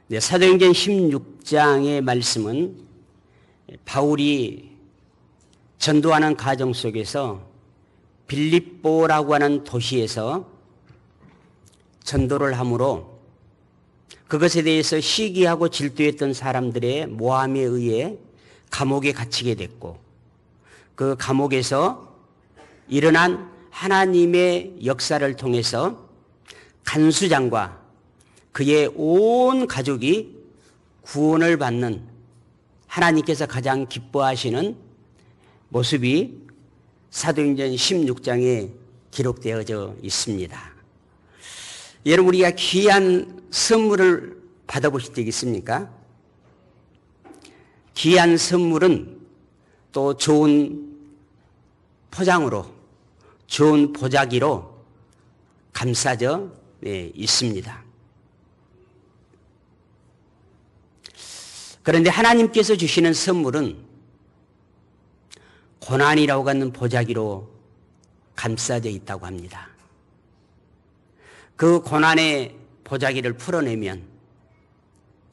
네, 사도행전 16장의 말씀은 바울이 전도하는 과정 속에서 빌립보라고 하는 도시에서 전도를 하므로 그것에 대해서 시기하고 질투했던 사람들의 모함에 의해 감옥에 갇히게 됐고, 그 감옥에서 일어난 하나님의 역사를 통해서 간수장과 그의 온 가족이 구원을 받는 하나님께서 가장 기뻐하시는 모습이 사도행전 16장에 기록되어져 있습니다. 여러분, 우리가 귀한 선물을 받아보실 적 있습니까? 귀한 선물은 또 좋은 포장으로, 좋은 보자기로 감싸져 있습니다. 그런데 하나님께서 주시는 선물은 고난이라고 하는 보자기로 감싸져 있다고 합니다. 그 고난의 보자기를 풀어내면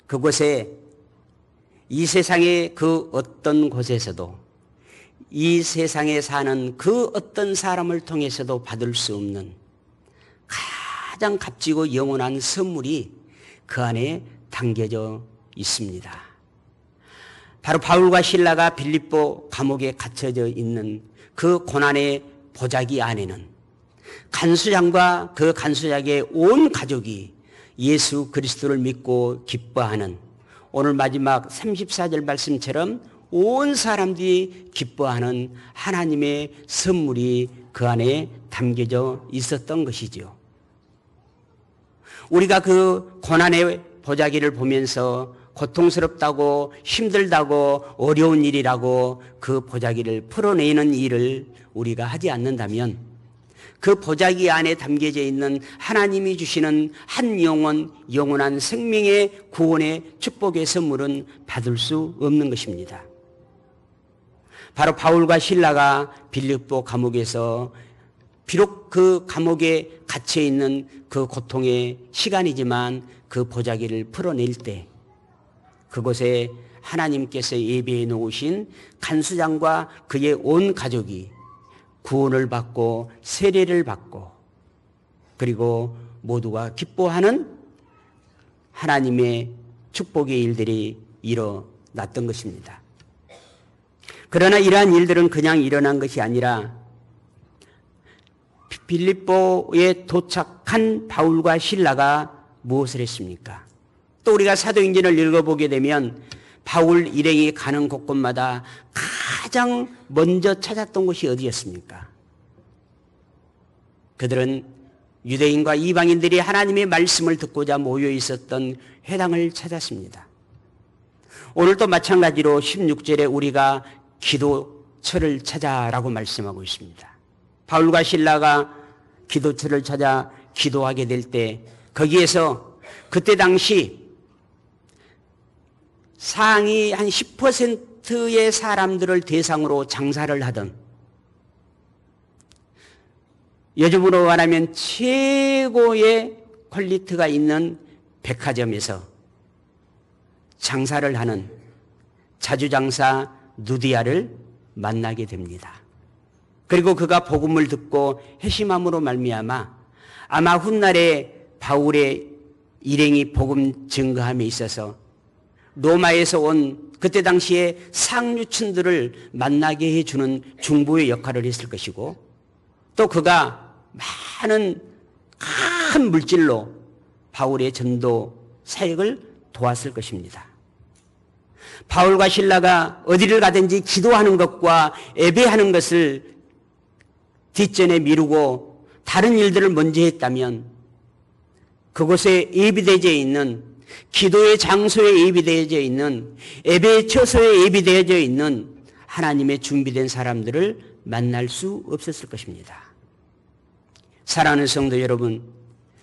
그곳에 이 세상의 그 어떤 곳에서도, 이 세상에 사는 그 어떤 사람을 통해서도 받을 수 없는 가장 값지고 영원한 선물이 그 안에 담겨져 있습니다. 바로 바울과 실라가 빌립보 감옥에 갇혀져 있는 그 고난의 보자기 안에는 간수장과 그 간수장의 온 가족이 예수 그리스도를 믿고 기뻐하는, 오늘 마지막 34절 말씀처럼 온 사람들이 기뻐하는 하나님의 선물이 그 안에 담겨져 있었던 것이죠. 우리가 그 고난의 보자기를 보면서 고통스럽다고 힘들다고 어려운 일이라고 그 보자기를 풀어내는 일을 우리가 하지 않는다면 그 보자기 안에 담겨져 있는 하나님이 주시는 한 영원한 생명의 구원의 축복의 선물은 받을 수 없는 것입니다. 바로 바울과 실라가 빌립보 감옥에서 비록 그 감옥에 갇혀 있는 그 고통의 시간이지만 그 보자기를 풀어낼 때 그곳에 하나님께서 예비해 놓으신 간수장과 그의 온 가족이 구원을 받고 세례를 받고 그리고 모두가 기뻐하는 하나님의 축복의 일들이 일어났던 것입니다. 그러나 이러한 일들은 그냥 일어난 것이 아니라 빌립보에 도착한 바울과 실라가 무엇을 했습니까? 또 우리가 사도행전을 읽어보게 되면 바울 일행이 가는 곳곳마다 가장 먼저 찾았던 곳이 어디였습니까? 그들은 유대인과 이방인들이 하나님의 말씀을 듣고자 모여 있었던 회당을 찾았습니다. 오늘도 마찬가지로 16절에 우리가 기도처를 찾아라고 말씀하고 있습니다. 바울과 실라가 기도처를 찾아 기도하게 될 때 거기에서 그때 당시 상위 한 10%의 사람들을 대상으로 장사를 하던, 요즘으로 말하면 최고의 퀄리티가 있는 백화점에서 장사를 하는 자주장사 누디아를 만나게 됩니다. 그리고 그가 복음을 듣고 회심함으로 말미암아 아마 훗날에 바울의 일행이 복음 증거함에 있어서 로마에서 온 그때 당시에 상류층들을 만나게 해주는 중보의 역할을 했을 것이고, 또 그가 많은 큰 물질로 바울의 전도 사역을 도왔을 것입니다. 바울과 실라가 어디를 가든지 기도하는 것과 예배하는 것을 뒷전에 미루고 다른 일들을 먼저 했다면 그곳에 예비되어져 있는, 기도의 장소에 예비되어져 있는, 예배의 처소에 예비되어져 있는 하나님의 준비된 사람들을 만날 수 없었을 것입니다. 사랑하는 성도 여러분,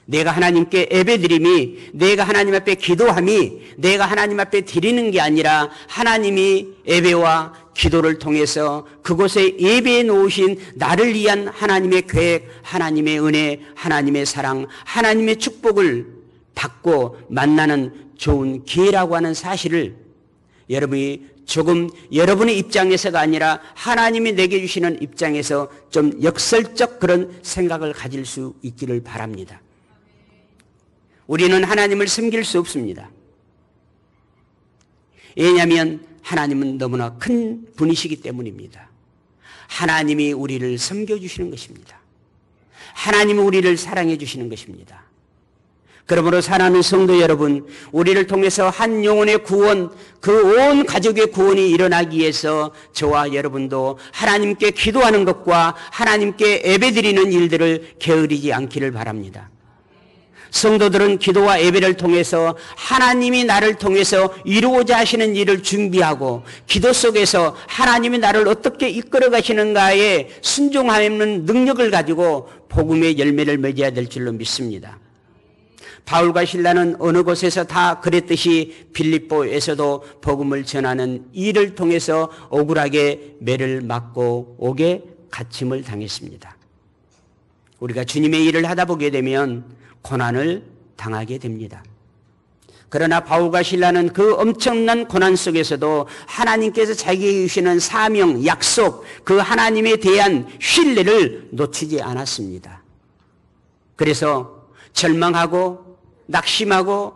내가 하나님께 예배드림이, 내가 하나님 앞에 기도함이 내가 하나님 앞에 드리는 게 아니라 하나님이 예배와 기도를 통해서 그곳에 예배해 놓으신 나를 위한 하나님의 계획, 하나님의 은혜, 하나님의 사랑, 하나님의 축복을 받고 만나는 좋은 기회라고 하는 사실을 여러분이 조금 여러분의 입장에서가 아니라 하나님이 내게 주시는 입장에서 좀 역설적 그런 생각을 가질 수 있기를 바랍니다. 우리는 하나님을 섬길 수 없습니다. 왜냐하면 하나님은 너무나 큰 분이시기 때문입니다. 하나님이 우리를 섬겨주시는 것입니다. 하나님이 우리를 사랑해 주시는 것입니다. 그러므로 사랑하는 성도 여러분, 우리를 통해서 한 영혼의 구원, 그 온 가족의 구원이 일어나기 위해서 저와 여러분도 하나님께 기도하는 것과 하나님께 예배드리는 일들을 게으르지 않기를 바랍니다. 성도들은 기도와 예배를 통해서 하나님이 나를 통해서 이루고자 하시는 일을 준비하고 기도 속에서 하나님이 나를 어떻게 이끌어 가시는가에 순종하는 능력을 가지고 복음의 열매를 맺어야 될 줄로 믿습니다. 바울과 실라는 어느 곳에서 다 그랬듯이 빌립보에서도 복음을 전하는 일을 통해서 억울하게 매를 맞고 옥에 갇힘을 당했습니다. 우리가 주님의 일을 하다 보게 되면 고난을 당하게 됩니다. 그러나 바울과 실라는 그 엄청난 고난 속에서도 하나님께서 자기에게 주시는 사명, 약속, 그 하나님에 대한 신뢰를 놓치지 않았습니다. 그래서 절망하고 낙심하고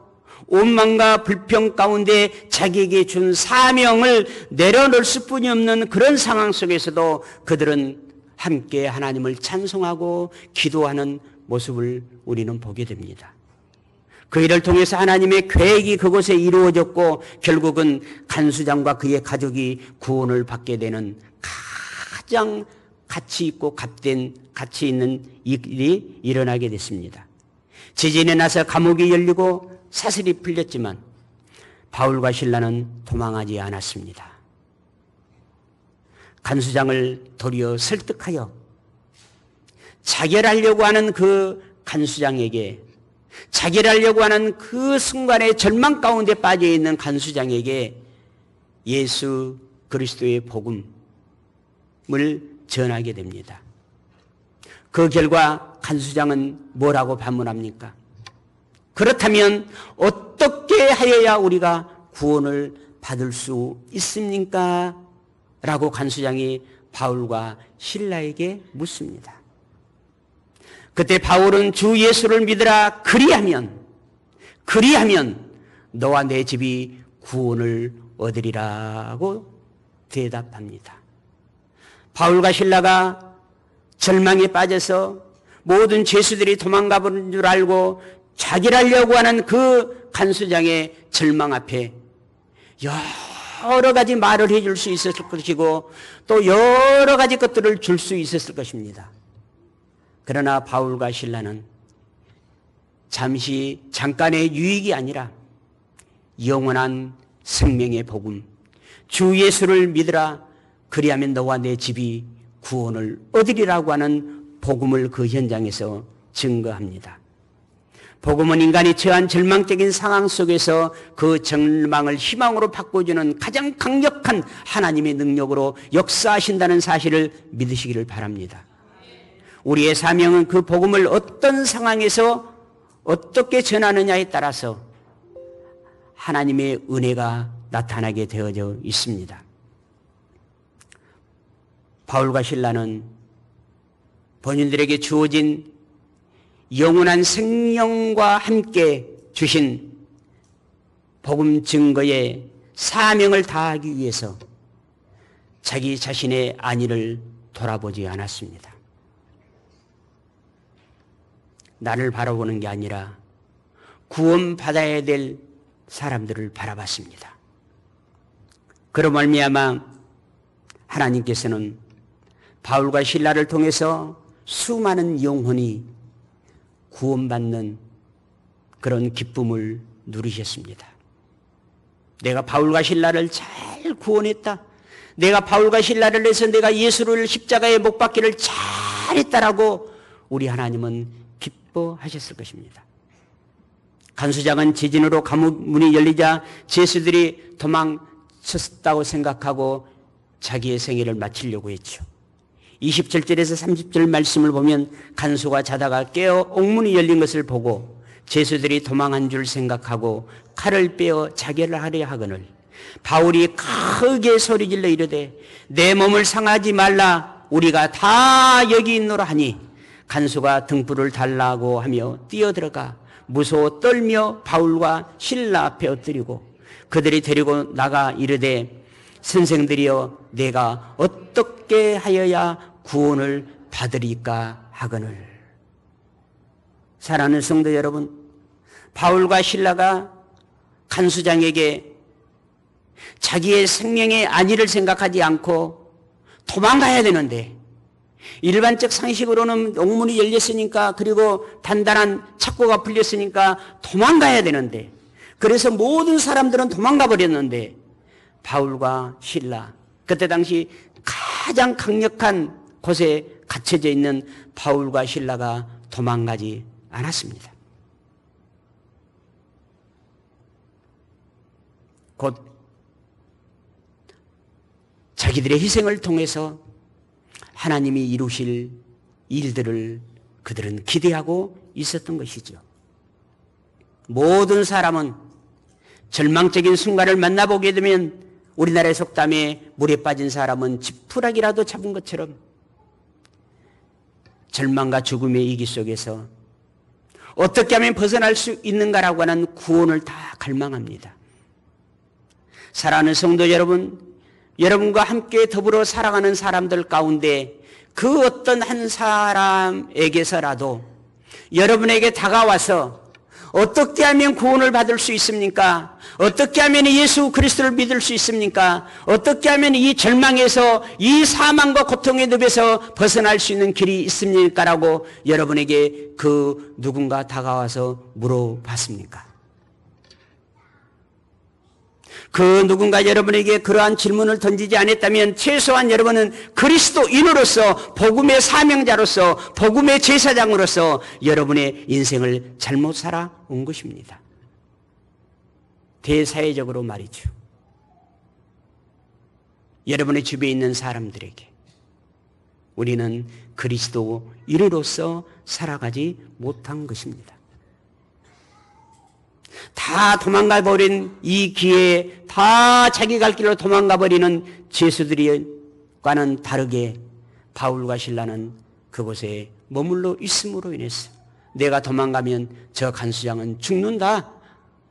원망과 불평 가운데 자기에게 준 사명을 내려놓을 수뿐이 없는 그런 상황 속에서도 그들은 함께 하나님을 찬송하고 기도하는 모습을 우리는 보게 됩니다. 그 일을 통해서 하나님의 계획이 그곳에 이루어졌고 결국은 간수장과 그의 가족이 구원을 받게 되는 가장 가치 있고 값된 가치 있는 일이 일어나게 됐습니다. 지진에 나서 감옥이 열리고 사슬이 풀렸지만 바울과 실라는 도망하지 않았습니다. 간수장을 도리어 설득하여 자결하려고 하는 그 간수장에게, 자결하려고 하는 그 순간의 절망 가운데 빠져 있는 간수장에게 예수 그리스도의 복음을 전하게 됩니다. 그 결과 간수장은 뭐라고 반문합니까? 그렇다면 어떻게 하여야 우리가 구원을 받을 수 있습니까? 라고 간수장이 바울과 실라에게 묻습니다. 그때 바울은 주 예수를 믿으라 그리하면 너와 내 집이 구원을 얻으리라고 대답합니다. 바울과 실라가 절망에 빠져서 모든 죄수들이 도망가 버린 줄 알고 자결하려고 하는 그 간수장의 절망 앞에 여러 가지 말을 해줄 수 있었을 것이고 또 여러 가지 것들을 줄 수 있었을 것입니다. 그러나 바울과 실라는 잠깐의 유익이 아니라 영원한 생명의 복음, 주 예수를 믿으라 그리하면 너와 내 집이 구원을 얻으리라고 하는 복음을 그 현장에서 증거합니다. 복음은 인간이 처한 절망적인 상황 속에서 그 절망을 희망으로 바꿔주는 가장 강력한 하나님의 능력으로 역사하신다는 사실을 믿으시기를 바랍니다. 우리의 사명은 그 복음을 어떤 상황에서 어떻게 전하느냐에 따라서 하나님의 은혜가 나타나게 되어져 있습니다. 바울과 실라는 본인들에게 주어진 영원한 생명과 함께 주신 복음 증거의 사명을 다하기 위해서 자기 자신의 안위를 돌아보지 않았습니다. 나를 바라보는 게 아니라 구원받아야 될 사람들을 바라봤습니다. 그로 말미암아 하나님께서는 바울과 실라를 통해서 수많은 영혼이 구원받는 그런 기쁨을 누리셨습니다. 내가 바울과 실라를 잘 구원했다. 내가 바울과 실라를 내서 내가 예수를 십자가에 못 박기를 잘했다라고 우리 하나님은 기뻐하셨을 것입니다. 간수장은 지진으로 감옥 문이 열리자 죄수들이 도망쳤다고 생각하고 자기의 생애를 마치려고 했죠. 27절에서 30절 말씀을 보면 간수가 자다가 깨어 옥문이 열린 것을 보고 제수들이 도망한 줄 생각하고 칼을 빼어 자결하려 하거늘 바울이 크게 소리질러 이르되 내 몸을 상하지 말라 우리가 다 여기 있노라 하니 간수가 등불을 달라고 하며 뛰어들어가 무서워 떨며 바울과 실라 앞에 엎드리고 그들이 데리고 나가 이르되 선생들이여 내가 어떻게 하여야 구원을 받으리까 하거늘. 사랑하는 성도 여러분, 바울과 실라가 간수장에게 자기의 생명의 안위를 생각하지 않고 도망가야 되는데 일반적 상식으로는 옥문이 열렸으니까 그리고 단단한 착고가 풀렸으니까 도망가야 되는데 그래서 모든 사람들은 도망가 버렸는데 바울과 실라 그때 당시 가장 강력한 곳에 갇혀져 있는 바울과 실라가 도망가지 않았습니다. 곧 자기들의 희생을 통해서 하나님이 이루실 일들을 그들은 기대하고 있었던 것이죠. 모든 사람은 절망적인 순간을 만나보게 되면 우리나라의 속담에 물에 빠진 사람은 지푸라기라도 잡은 것처럼 절망과 죽음의 이기 속에서 어떻게 하면 벗어날 수 있는가라고 하는 구원을 다 갈망합니다. 사랑하는 성도 여러분, 여러분과 함께 더불어 살아가는 사람들 가운데 그 어떤 한 사람에게서라도 여러분에게 다가와서 어떻게 하면 구원을 받을 수 있습니까? 어떻게 하면 예수 그리스도를 믿을 수 있습니까? 어떻게 하면 이 절망에서 이 사망과 고통의 늪에서 벗어날 수 있는 길이 있습니까? 라고 여러분에게 그 누군가 다가와서 물어봤습니까? 그 누군가 여러분에게 그러한 질문을 던지지 않았다면 최소한 여러분은 그리스도인으로서 복음의 사명자로서 복음의 제사장으로서 여러분의 인생을 잘못 살아온 것입니다. 대사회적으로 말이죠. 여러분의 주변에 있는 사람들에게 우리는 그리스도인으로서 살아가지 못한 것입니다. 다 도망가 버린 이 기회에 다 자기 갈 길로 도망가 버리는 제수들과는 다르게 바울과 실라는 그곳에 머물러 있음으로 인해서 내가 도망가면 저 간수장은 죽는다.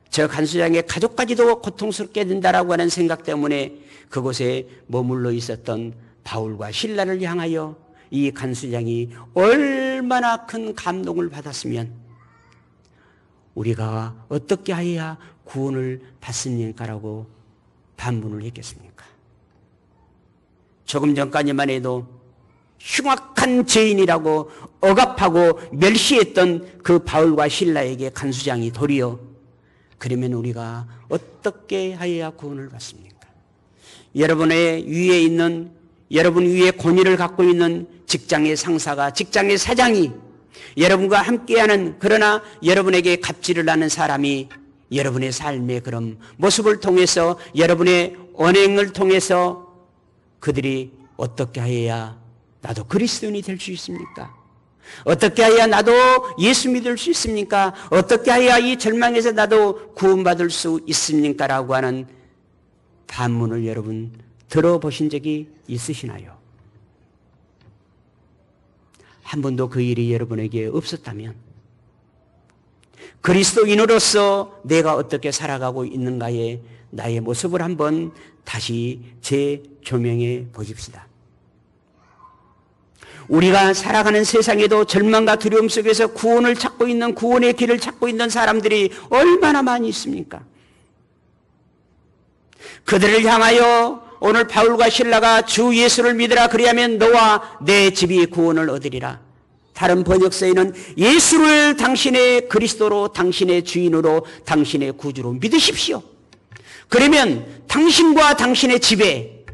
저 간수장의 가족까지도 고통스럽게 된다라고 하는 생각 때문에 그곳에 머물러 있었던 바울과 실라를 향하여 이 간수장이 얼마나 큰 감동을 받았으면 우리가 어떻게 하여야 구원을 받습니까라고 반문을 했겠습니까? 조금 전까지만 해도 흉악한 죄인이라고 억압하고 멸시했던 그 바울과 실라에게 간수장이 도리어 그러면 우리가 어떻게 하여야 구원을 받습니까? 여러분의 위에 있는 여러분 위에 권위를 갖고 있는 직장의 상사가 직장의 사장이 여러분과 함께하는 그러나 여러분에게 갑질을 하는 사람이 여러분의 삶의 그런 모습을 통해서 여러분의 언행을 통해서 그들이 어떻게 해야 나도 그리스도인이 될 수 있습니까? 어떻게 해야 나도 예수 믿을 수 있습니까? 어떻게 해야 이 절망에서 나도 구원받을 수 있습니까? 라고 하는 반문을 여러분 들어보신 적이 있으시나요? 한 번도 그 일이 여러분에게 없었다면 그리스도인으로서 내가 어떻게 살아가고 있는가에 나의 모습을 한번 다시 재조명해 보십시다. 우리가 살아가는 세상에도 절망과 두려움 속에서 구원을 찾고 있는 구원의 길을 찾고 있는 사람들이 얼마나 많이 있습니까? 그들을 향하여 오늘 바울과 실라가 주 예수를 믿으라 그리하면 너와 내 집이 구원을 얻으리라. 다른 번역서에는 예수를 당신의 그리스도로 당신의 주인으로 당신의 구주로 믿으십시오. 그러면 당신과 당신의 집에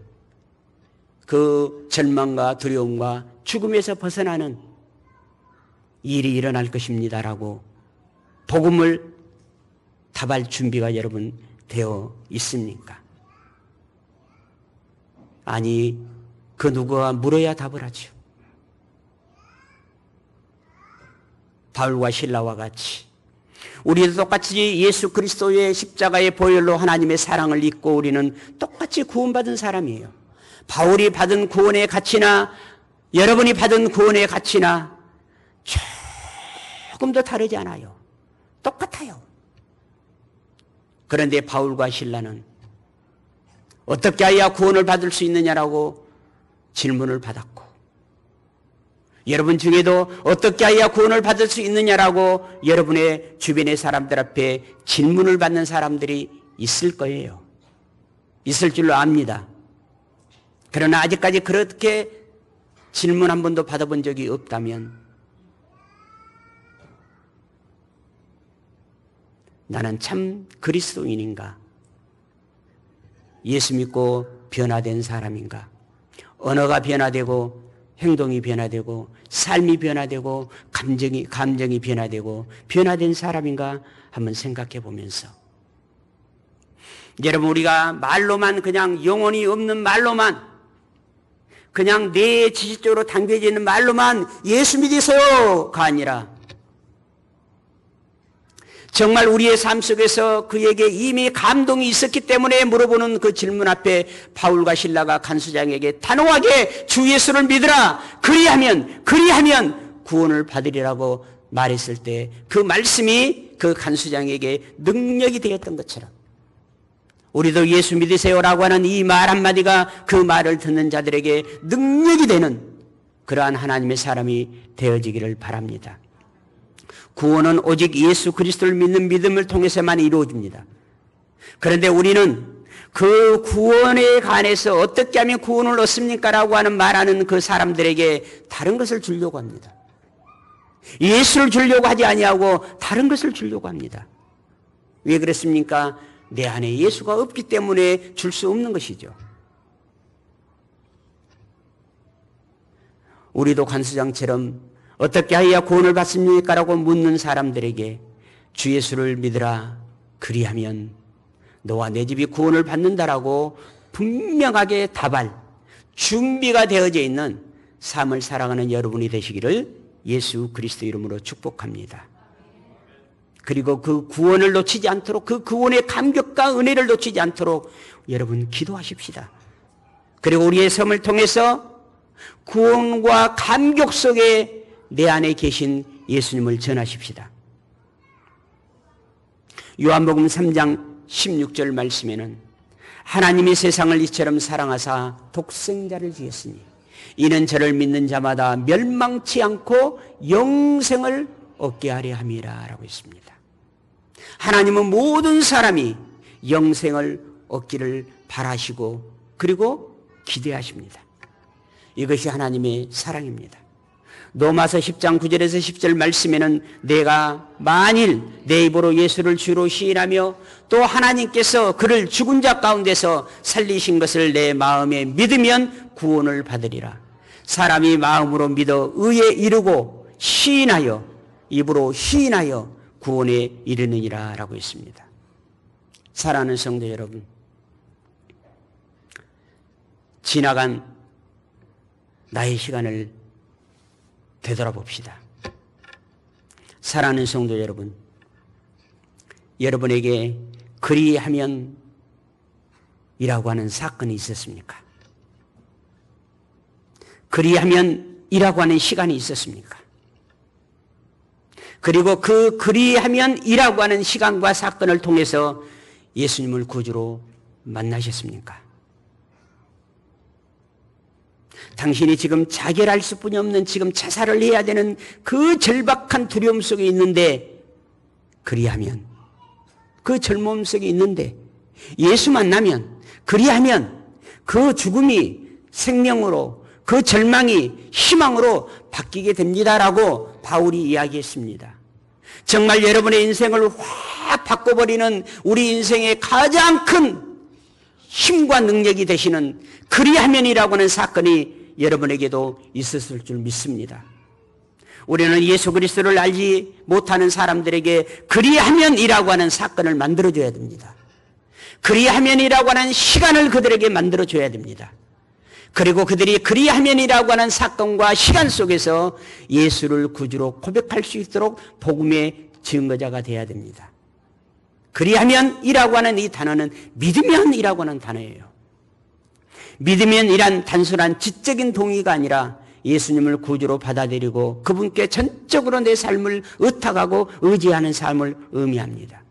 그 절망과 두려움과 죽음에서 벗어나는 일이 일어날 것입니다라고 복음을 답할 준비가 여러분 되어 있습니까? 아니, 그 누구가 물어야 답을 하죠. 바울과 실라와 같이 우리도 똑같이 예수 그리스도의 십자가의 보혈로 하나님의 사랑을 잊고 우리는 똑같이 구원받은 사람이에요. 바울이 받은 구원의 가치나 여러분이 받은 구원의 가치나 조금도 다르지 않아요. 똑같아요. 그런데 바울과 실라는 어떻게 해야 구원을 받을 수 있느냐라고 질문을 받았고, 여러분 중에도 어떻게 해야 구원을 받을 수 있느냐라고 여러분의 주변의 사람들 앞에 질문을 받는 사람들이 있을 거예요. 있을 줄로 압니다. 그러나 아직까지 그렇게 질문 한 번도 받아본 적이 없다면 나는 참 그리스도인인가? 예수 믿고 변화된 사람인가? 언어가 변화되고 행동이 변화되고 삶이 변화되고 감정이 변화되고 변화된 사람인가 한번 생각해 보면서, 여러분, 우리가 말로만, 그냥 영혼이 없는 말로만, 그냥 뇌에 지식적으로 담겨져 있는 말로만 예수 믿으세요가 아니라 정말 우리의 삶 속에서 그에게 이미 감동이 있었기 때문에 물어보는 그 질문 앞에 바울과 실라가 간수장에게 단호하게 주 예수를 믿으라, 그리하면 구원을 받으리라고 말했을 때 그 말씀이 그 간수장에게 능력이 되었던 것처럼 우리도 예수 믿으세요라고 하는 이 말 한마디가 그 말을 듣는 자들에게 능력이 되는 그러한 하나님의 사람이 되어지기를 바랍니다. 구원은 오직 예수 그리스도를 믿는 믿음을 통해서만 이루어집니다. 그런데 우리는 그 구원에 관해서 어떻게 하면 구원을 얻습니까? 라고 하는 말하는 그 사람들에게 다른 것을 주려고 합니다. 예수를 주려고 하지 아니하고 다른 것을 주려고 합니다. 왜 그렇습니까? 내 안에 예수가 없기 때문에 줄 수 없는 것이죠. 우리도 간수장처럼 어떻게 해야 구원을 받습니까? 라고 묻는 사람들에게 주 예수를 믿으라, 그리하면 너와 내 집이 구원을 받는다라고 분명하게 준비가 되어져 있는 삶을 살아가는 여러분이 되시기를 예수 그리스도 이름으로 축복합니다. 그리고 그 구원을 놓치지 않도록, 그 구원의 감격과 은혜를 놓치지 않도록 여러분 기도하십시다. 그리고 우리의 삶을 통해서 구원과 감격 속에 내 안에 계신 예수님을 전하십시다. 요한복음 3장 16절 말씀에는 하나님이 세상을 이처럼 사랑하사 독생자를 주셨으니 이는 저를 믿는 자마다 멸망치 않고 영생을 얻게 하려 함이라 라고 했습니다. 하나님은 모든 사람이 영생을 얻기를 바라시고 그리고 기대하십니다. 이것이 하나님의 사랑입니다. 로마서 10장 9절에서 10절 말씀에는 내가 만일 내 입으로 예수를 주로 시인하며 또 하나님께서 그를 죽은 자 가운데서 살리신 것을 내 마음에 믿으면 구원을 받으리라. 사람이 마음으로 믿어 의에 이르고 시인하여 입으로 시인하여 구원에 이르느니라 라고 했습니다. 사랑하는 성도 여러분, 지나간 나의 시간을 되돌아봅시다. 사랑하는 성도 여러분, 여러분에게 그리하면 이라고 하는 사건이 있었습니까? 그리하면 이라고 하는 시간이 있었습니까? 그리고 그 그리하면 이라고 하는 시간과 사건을 통해서 예수님을 구주로 만나셨습니까? 당신이 지금 자결할 수뿐이 없는 지금 자살을 해야 되는 그 절박한 두려움 속에 있는데, 그리하면, 그 절망 속에 있는데 예수 만나면, 그리하면 그 죽음이 생명으로, 그 절망이 희망으로 바뀌게 됩니다라고 바울이 이야기했습니다. 정말 여러분의 인생을 확 바꿔버리는 우리 인생의 가장 큰 힘과 능력이 되시는 그리하면이라고 하는 사건이 여러분에게도 있었을 줄 믿습니다. 우리는 예수 그리스도를 알지 못하는 사람들에게 그리하면이라고 하는 사건을 만들어줘야 됩니다. 그리하면이라고 하는 시간을 그들에게 만들어줘야 됩니다. 그리고 그들이 그리하면이라고 하는 사건과 시간 속에서 예수를 구주로 고백할 수 있도록 복음의 증거자가 되어야 됩니다. 그리하면이라고 하는 이 단어는 믿으면이라고 하는 단어예요. 믿으면이란 단순한 지적인 동의가 아니라 예수님을 구주로 받아들이고 그분께 전적으로 내 삶을 의탁하고 의지하는 삶을 의미합니다.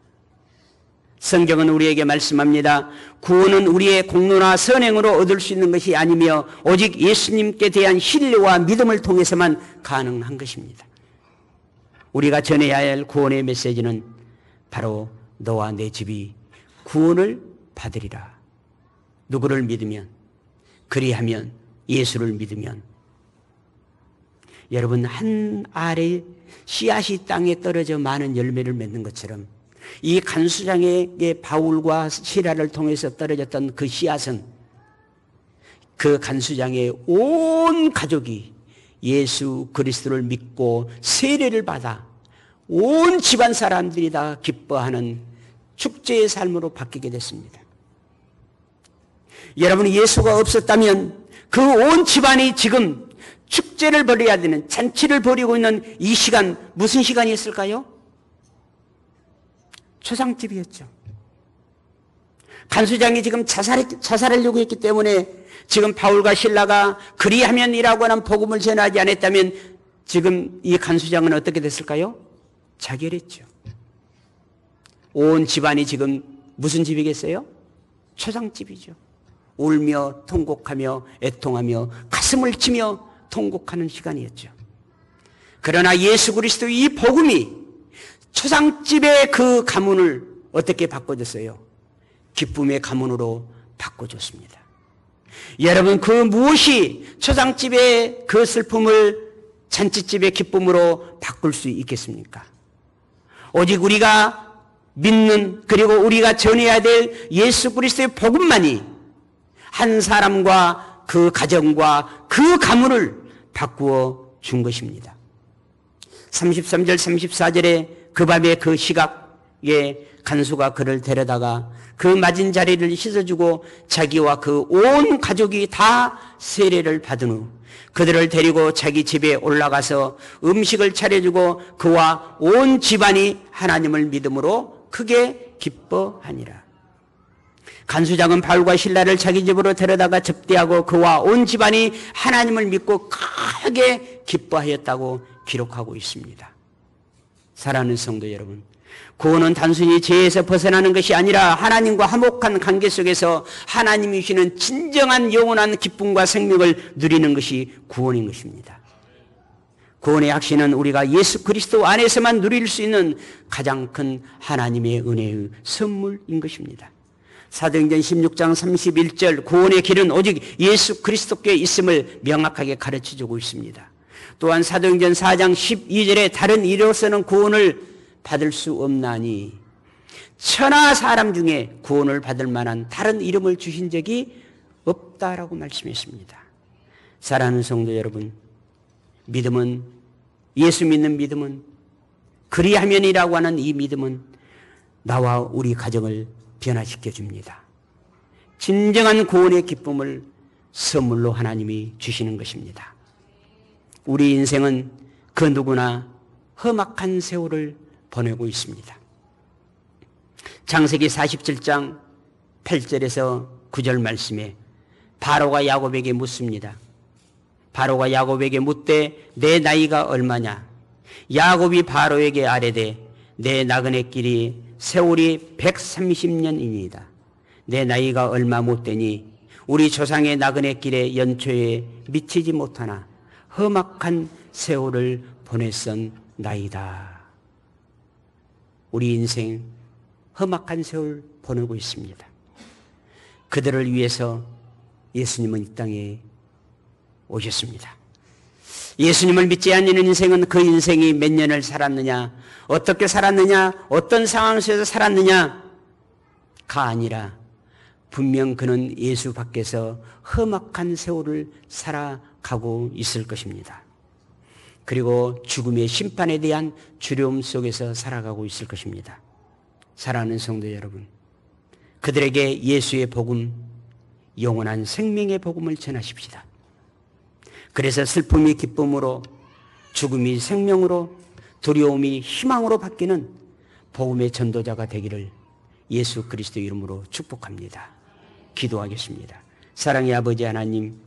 성경은 우리에게 말씀합니다. 구원은 우리의 공로나 선행으로 얻을 수 있는 것이 아니며 오직 예수님께 대한 신뢰와 믿음을 통해서만 가능한 것입니다. 우리가 전해야 할 구원의 메시지는 바로 너와 내 집이 구원을 받으리라. 누구를 믿으면, 그리하면, 예수를 믿으면. 여러분, 한 알의 씨앗이 땅에 떨어져 많은 열매를 맺는 것처럼 이 간수장에게 바울과 시라를 통해서 떨어졌던 그 씨앗은 그 간수장의 온 가족이 예수 그리스도를 믿고 세례를 받아 온 집안 사람들이 다 기뻐하는 축제의 삶으로 바뀌게 됐습니다. 여러분, 예수가 없었다면 그 온 집안이 지금 축제를 벌여야 되는, 잔치를 벌이고 있는 이 시간, 무슨 시간이었을까요? 초상집이었죠. 간수장이 지금 자살하려고 했기 때문에 지금 바울과 실라가 그리하면이라고 하는 복음을 전하지 않았다면 지금 이 간수장은 어떻게 됐을까요? 자결했죠. 온 집안이 지금 무슨 집이겠어요? 초상집이죠. 울며 통곡하며 애통하며 가슴을 치며 통곡하는 시간이었죠. 그러나 예수 그리스도의 이 복음이 초상집의 그 가문을 어떻게 바꿔줬어요? 기쁨의 가문으로 바꿔줬습니다. 여러분, 그 무엇이 초상집의 그 슬픔을 잔치집의 기쁨으로 바꿀 수 있겠습니까? 오직 우리가 믿는, 그리고 우리가 전해야 될 예수 그리스도의 복음만이 한 사람과 그 가정과 그 가문을 바꾸어 준 것입니다. 33절 34절에 그 밤에 그 시각에 간수가 그를 데려다가 그 맞은 자리를 씻어주고 자기와 그 온 가족이 다 세례를 받은 후 그들을 데리고 자기 집에 올라가서 음식을 차려주고 그와 온 집안이 하나님을 믿음으로 크게 기뻐하니라. 간수장은 바울과 실라를 자기 집으로 데려다가 접대하고 그와 온 집안이 하나님을 믿고 크게 기뻐하였다고 기록하고 있습니다. 사랑하는 성도 여러분, 구원은 단순히 죄에서 벗어나는 것이 아니라 하나님과 화목한 관계 속에서 하나님이 주시는 진정한 영원한 기쁨과 생명을 누리는 것이 구원인 것입니다. 구원의 확신은 우리가 예수 그리스도 안에서만 누릴 수 있는 가장 큰 하나님의 은혜의 선물인 것입니다. 사도행전 16장 31절 구원의 길은 오직 예수 그리스도께 있음을 명확하게 가르쳐주고 있습니다. 또한 사도행전 4장 12절에 다른 이로서는 구원을 받을 수 없나니 천하 사람 중에 구원을 받을 만한 다른 이름을 주신 적이 없다라고 말씀했습니다. 사랑하는 성도 여러분, 믿음은, 예수 믿는 믿음은, 그리하면이라고 하는 이 믿음은 나와 우리 가정을 변화시켜 줍니다. 진정한 구원의 기쁨을 선물로 하나님이 주시는 것입니다. 우리 인생은 그 누구나 험악한 세월을 보내고 있습니다. 창세기 47장 8절에서 9절 말씀에 바로가 야곱에게 묻습니다. 바로가 야곱에게 묻되 내 나이가 얼마냐? 야곱이 바로에게 아뢰되 내 나그네 길이 세월이 130년이니이다. 내 나이가 얼마 못 되니 우리 조상의 나그네 길의 연초에 미치지 못하나 험악한 세월을 보냈었나이다. 우리 인생 험악한 세월 보내고 있습니다. 그들을 위해서 예수님은 이 땅에 오셨습니다. 예수님을 믿지 않는 인생은 그 인생이 몇 년을 살았느냐, 어떻게 살았느냐, 어떤 상황 속에서 살았느냐가 아니라 분명 그는 예수 밖에서 험악한 세월을 살아가고 있을 것입니다. 그리고 죽음의 심판에 대한 두려움 속에서 살아가고 있을 것입니다. 사랑하는 성도 여러분, 그들에게 예수의 복음, 영원한 생명의 복음을 전하십시다. 그래서 슬픔이 기쁨으로, 죽음이 생명으로, 두려움이 희망으로 바뀌는 복음의 전도자가 되기를 예수 그리스도 이름으로 축복합니다. 기도하겠습니다. 사랑의 아버지 하나님,